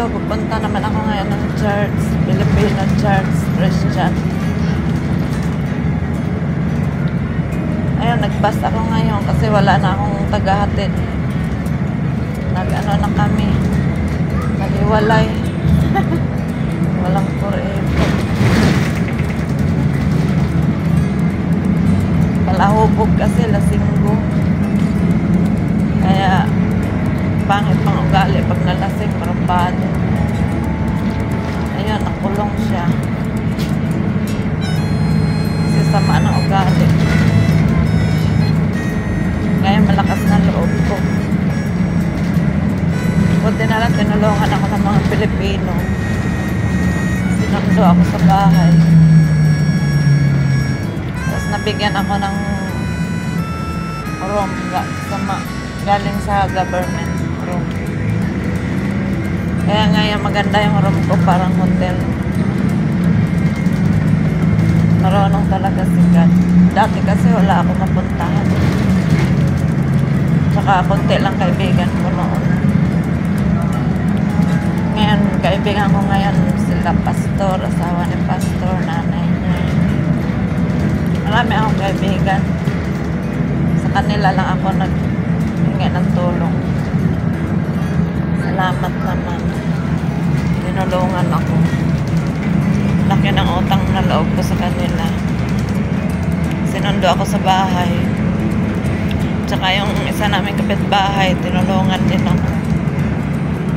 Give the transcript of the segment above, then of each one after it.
pupunta naman ako ngayon ng church, Filipino church, Christian. Ayun, nag-bus ako ngayon kasi wala na akong tagahatid. Nag-ano na kami, naliwalay. Walang forever. Palahubog kasi, lasinggo. Kaya, pangit pang ugali pag nalasing, marambado. Ayun, nakulong siya. Kasi sama ng ugali. Ngayon, malakas na loob ko. Buti na lang, tinulungan ako ng mga Pilipino. Sinundo ako sa bahay. Tapos nabigyan ako ng room galing sa government room. Kaya ngayon maganda yung room ko, parang hotel. Marunong talaga si God. Dati kasi wala ako mapuntahan. Tsaka konti lang kaibigan ko noon. Ngayon, kaibigan ko ngayon sila pastor, asawa ni pastor, nanay niya. Marami akong kaibigan. Sa kanila lang ako naghingi ng tulong. Salamat naman. Tinulungan ako. Laki ng utang na loob ko sa kanila. Sinundo ako sa bahay. Tsaka yung isa namin kapitbahay, tinulungan din ako.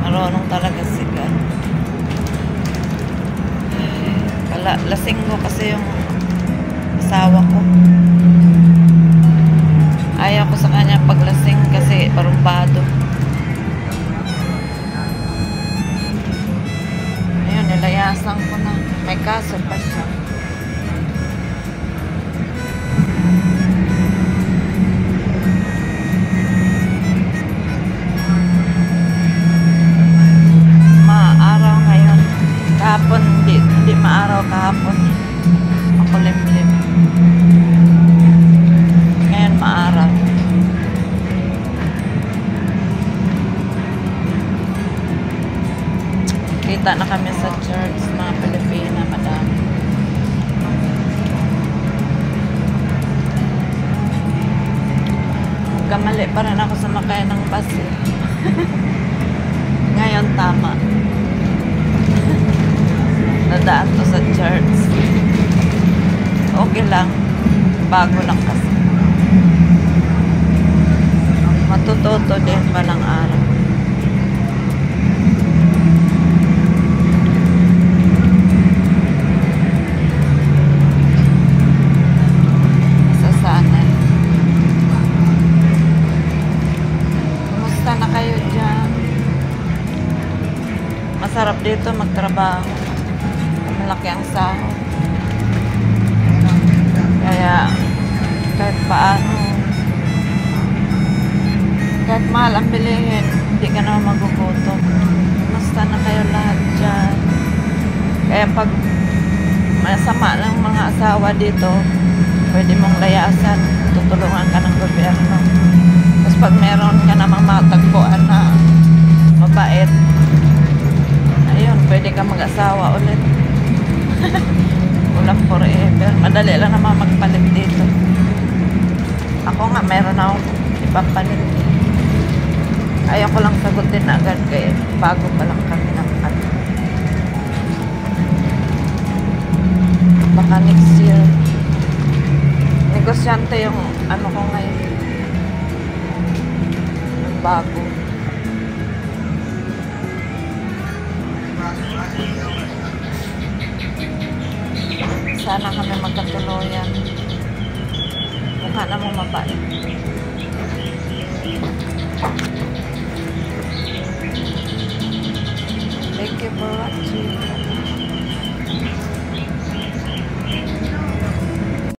Marunong talaga si God. Lasinggo kasi yung asawa ko. Ayaw ko sa kanya paglasing kasi parumbado. Ayun, nilayasan ko na. May kaso pa siya. Maaraw ngayon. Kahapon, hindi maaraw kahapon. Makulimlim. Ngayon maaraw. Kita na kami sa church, mga Pilipina, madami. Kamali pa rin ako sumakay ng bus eh. Ngayon tama. Nadaan to sa church. Okay lang. Bago lang kasi. Matututo din balang araw. Masasanay. Kumusta na kayo dyan? Masarap dito magtrabaho. Malaki ang sahod. Kaya kahit paano, kahit mahal ang bilihin, hindi ka naman magugutom. Basta na kayo lahat dyan. Kaya pag masama ng mga asawa dito, pwede mong layasan, tutulungan ka ng gobyerno. Tapos pag meron ka namang matagpuan na mabait, ayun, pwede ka mag-asawa ulit. Walang forever. Madali lang naman magpalit dito. Ako nga, meron akong ipapalit. Ayaw ko lang sagutin agad kaya bago pa lang kami ng ano. Baka next year. Negosyante yung ano ko ngayon. Yung bago. Sana kami magkatuluyan. Mukha namang mabait.